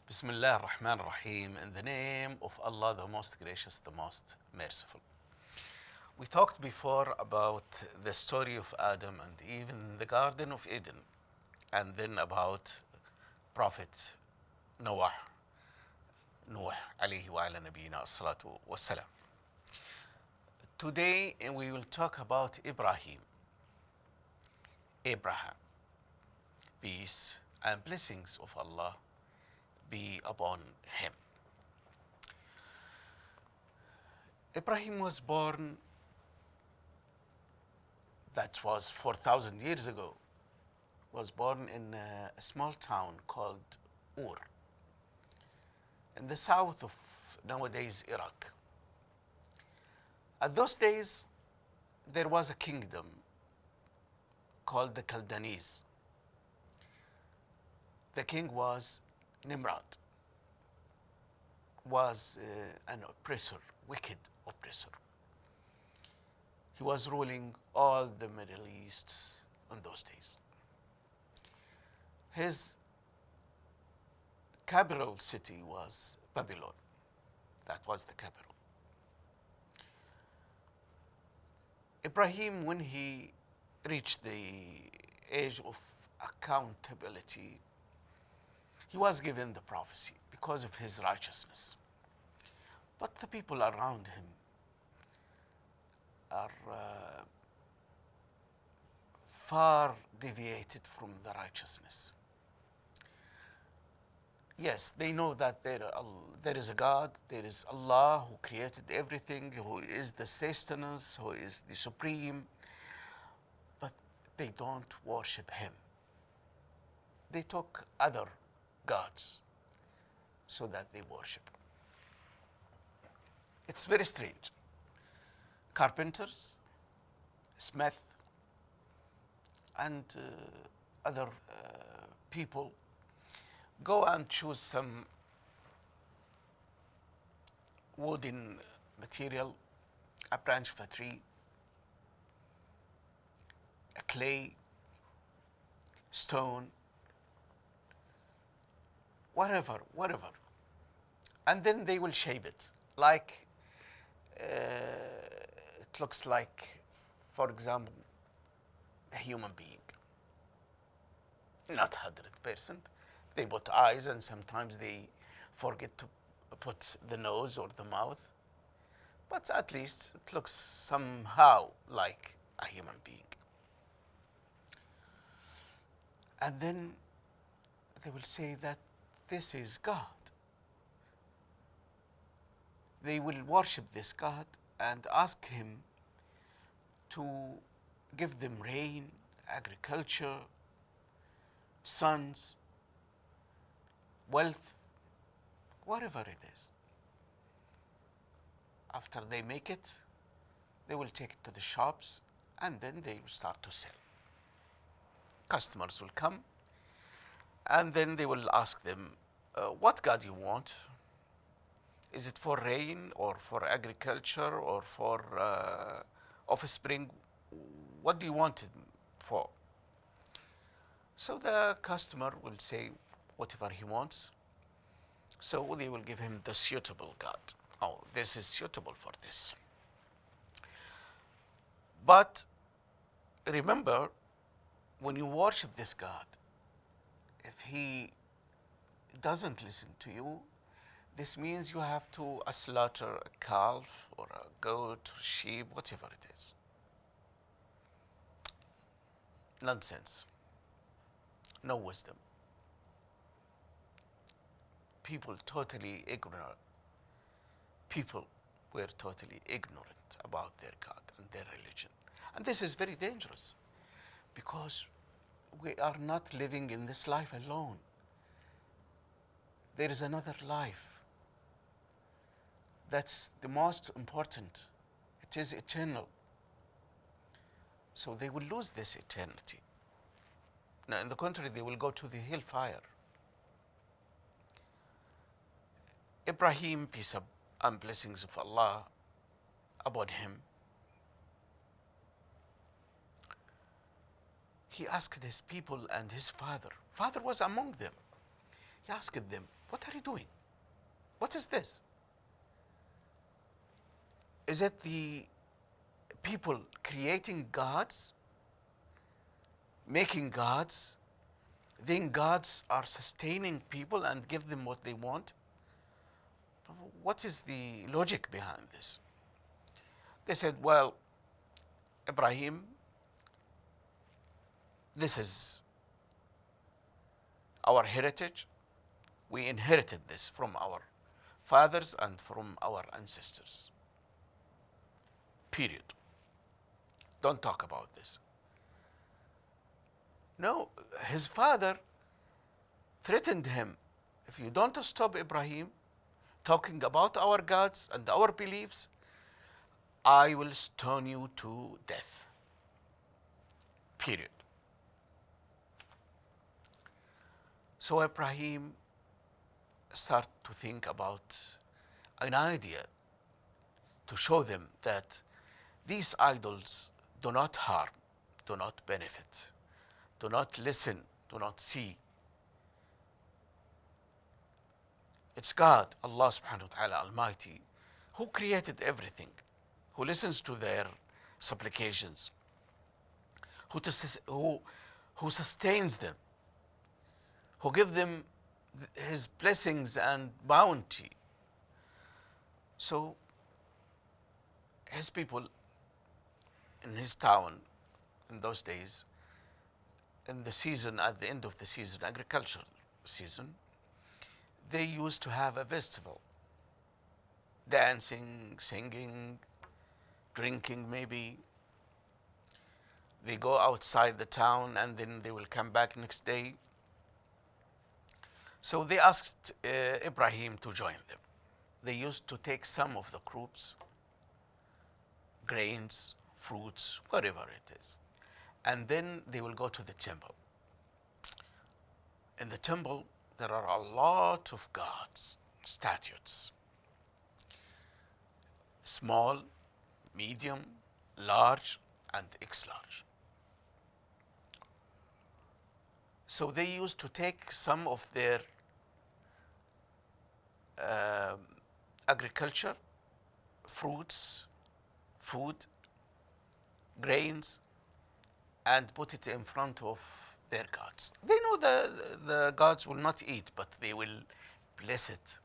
Bismillah ar-Rahman ar-Rahim, in the name of Allah, the most gracious, the most merciful. We talked before about the story of Adam and Eve in the Garden of Eden, and then about Prophet Noah, Nuh alayhi wa ala nabiyina as-salatu was-salam. Today we will talk about Ibrahim, Abraham. Peace and blessings of Allah be upon him. Ibrahim was born, that was 4,000 years ago, was born in a small town called Ur, in the south of nowadays Iraq. At those days, there was a kingdom called the Chaldeans. The king was Nimrod, was an oppressor, wicked oppressor. He was ruling all the Middle East in those days. His capital city was Babylon. That was the capital. Ibrahim, when he reached the age of accountability, he was given the prophecy because of his righteousness. But the people around him are far deviated from the righteousness. Yes, they know that there is a God, there is Allah who created everything, who is the sustenance, who is the supreme, but they don't worship him. They took other gods so that they worship. It's very strange. Carpenters, smith, and other people go and choose some wooden material, a branch of a tree, a clay, stone, whatever. And then they will shape it like, it looks like, for example, a human being. Not 100%. They put eyes and sometimes they forget to put the nose or the mouth. But at least it looks somehow like a human being. And then they will say that this is God. They will worship this God and ask him to give them rain, agriculture, sons, wealth, whatever it is. After they make it, they will take it to the shops and then they will start to sell. Customers will come and then they will ask them, what God you want? Is it for rain or for agriculture or for offspring? What do you want it for? So the customer will say whatever he wants. So they will give him the suitable God. Oh, this is suitable for this. But remember, when you worship this God, if he doesn't listen to you, this means you have to slaughter a calf or a goat or sheep, whatever it is. Nonsense. No wisdom. People totally ignorant. People were totally ignorant about their God and their religion. And this is very dangerous because we are not living in this life alone. There is another life. That's the most important. It is eternal. So they will lose this eternity. Now, in the contrary, they will go to the hellfire. Ibrahim, peace and blessings of Allah upon him, he asked his people and his father. Father was among them. He asked them, what are you doing? What is this? Is it the people creating gods, making gods, then gods are sustaining people and give them what they want? What is the logic behind this? They said, well, Ibrahim, this is our heritage. We inherited this from our fathers and from our ancestors. Period. Don't talk about this. No, his father threatened him. If you don't stop Ibrahim talking about our gods and our beliefs, I will stone you to death. Period. So Ibrahim started to think about an idea to show them that these idols do not harm, do not benefit, do not listen, do not see. It's God, Allah subhanahu wa ta'ala Almighty, who created everything, who listens to their supplications, who sustains them, who gives them his blessings and bounty. So his people in his town in those days, in the season, at the end of the season, agricultural season, they used to have a festival, dancing, singing, drinking maybe. They go outside the town and then they will come back next day. So they asked Ibrahim to join them. They used to take some of the crops, grains, fruits, whatever it is, and then they will go to the temple. In the temple, there are a lot of gods, statues, small, medium, large, and X-large. So they used to take some of their agriculture, fruits, food, grains, and put it in front of their gods. They know the gods will not eat, but they will bless it.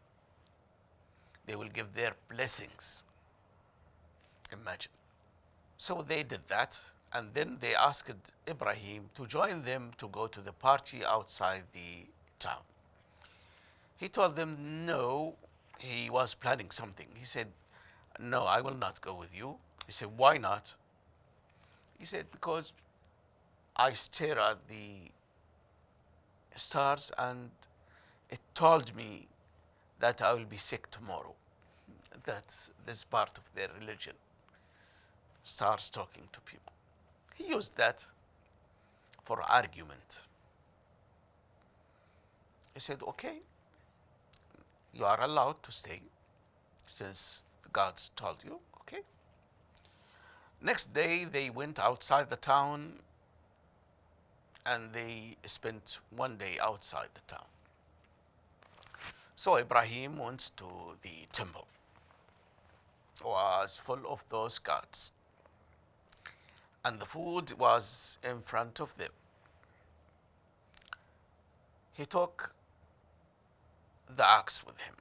They will give their blessings. Imagine. So they did that, and then they asked Ibrahim to join them to go to the party outside the town. He told them no, he was planning something. He said, no, I will not go with you. He said, why not? He said, because I stare at the stars and it told me that I will be sick tomorrow. That's this part of their religion. Stars talking to people. He used that for argument. He said, okay, you are allowed to stay since the gods told you, okay. Next day, they went outside the town and they spent one day outside the town. So Ibrahim went to the temple. It was full of those gods. And the food was in front of them. He took the axe with him.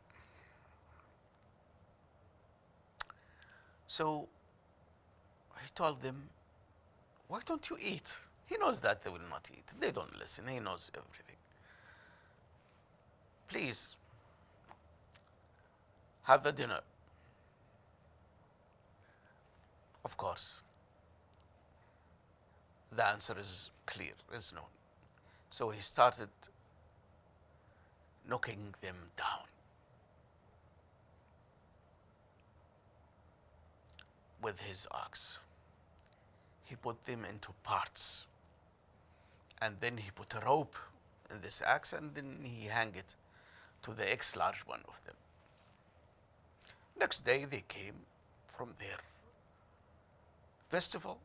So he told them, why don't you eat? He knows that they will not eat. They don't listen. He knows everything. Please, have the dinner. Of course, the answer is clear, is known. So he started knocking them down with his axe. He put them into parts. And then he put a rope in this axe and then he hung it to the X-large one of them. Next day they came from their festival.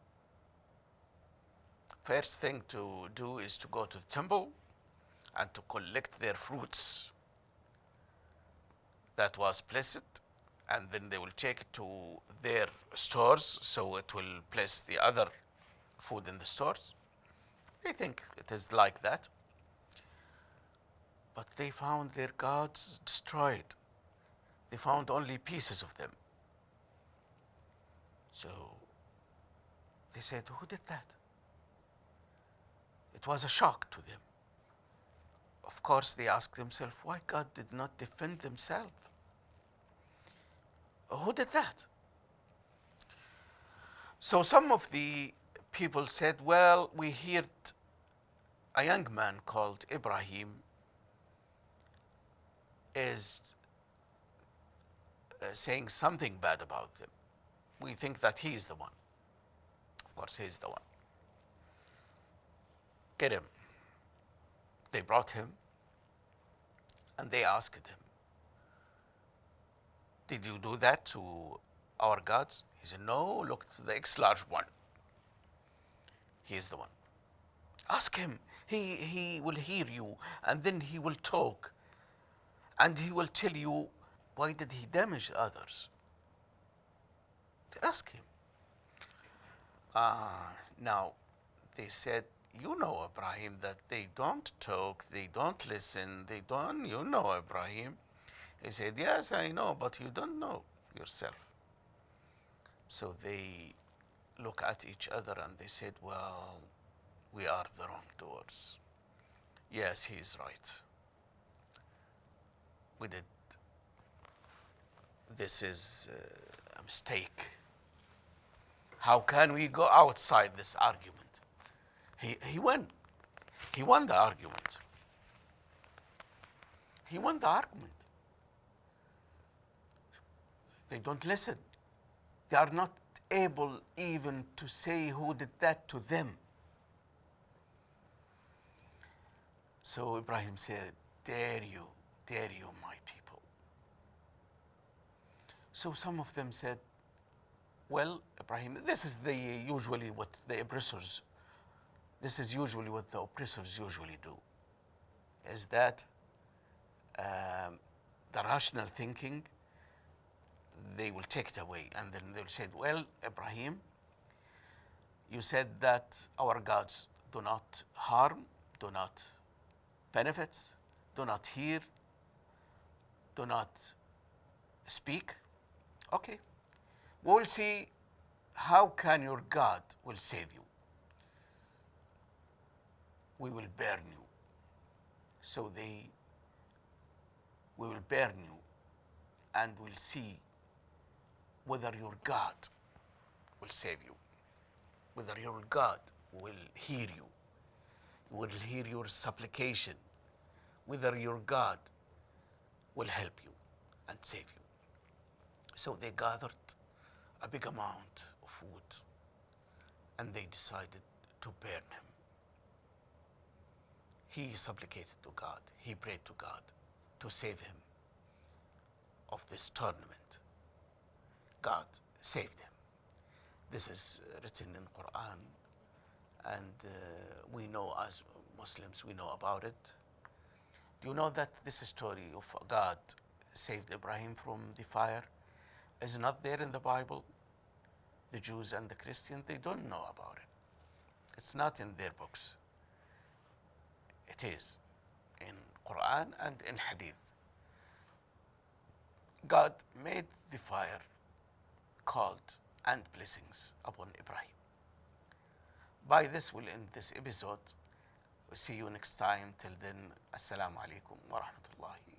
First thing to do is to go to the temple and to collect their fruits that was blessed, and then they will take it to their stores, so it will place the other food in the stores. They think it is like that. But they found their gods destroyed. They found only pieces of them. So they said, who did that? It was a shock to them. Of course, they asked themselves, why God did not defend themselves? Who did that? So some of the people said, well, we heard a young man called Ibrahim is saying something bad about them. We think that he is the one. Of course, he is the one. Get him. They brought him and they asked him, did you do that to our gods? He said, no, look to the X large one. He is the one. Ask him. He will hear you, and then he will talk, and he will tell you why did he damage others. Ask him. Now, they said, you know, Ibrahim, that they don't talk, they don't listen, they don't, you know, Ibrahim. He said, yes, I know, but you don't know yourself. So they look at each other and they said, well, we are the wrongdoers. Yes, he is right. We did. This is a mistake. How can we go outside this argument? He won. He won the argument. He won the argument. They don't listen. They are not able even to say who did that to them. So Ibrahim said, dare you, my people. So some of them said, well, Ibrahim, this is usually what the oppressors usually do, is that the rational thinking, they will take it away, and then they'll say, well, Ibrahim, you said that our gods do not harm, do not benefit, do not hear, do not speak. Okay, we'll see how can your God will save you. We will burn you. So we will burn you, and we'll see whether your God will save you, whether your God will hear you, will hear your supplication, whether your God will help you and save you. So they gathered a big amount of wood and they decided to burn him. He supplicated to God, he prayed to God to save him of this tournament. God saved him. This is written in Quran, and we know as Muslims, we know about it. Do you know that this story of God saved Ibrahim from the fire is not there in the Bible? The Jews and the Christians, they don't know about it. It's not in their books. It is in Quran and in Hadith. God made the fire called and blessings upon Ibrahim. By this we'll end this episode. We'll see you next time. Till then, Assalamu alaikum wa rahmatullahi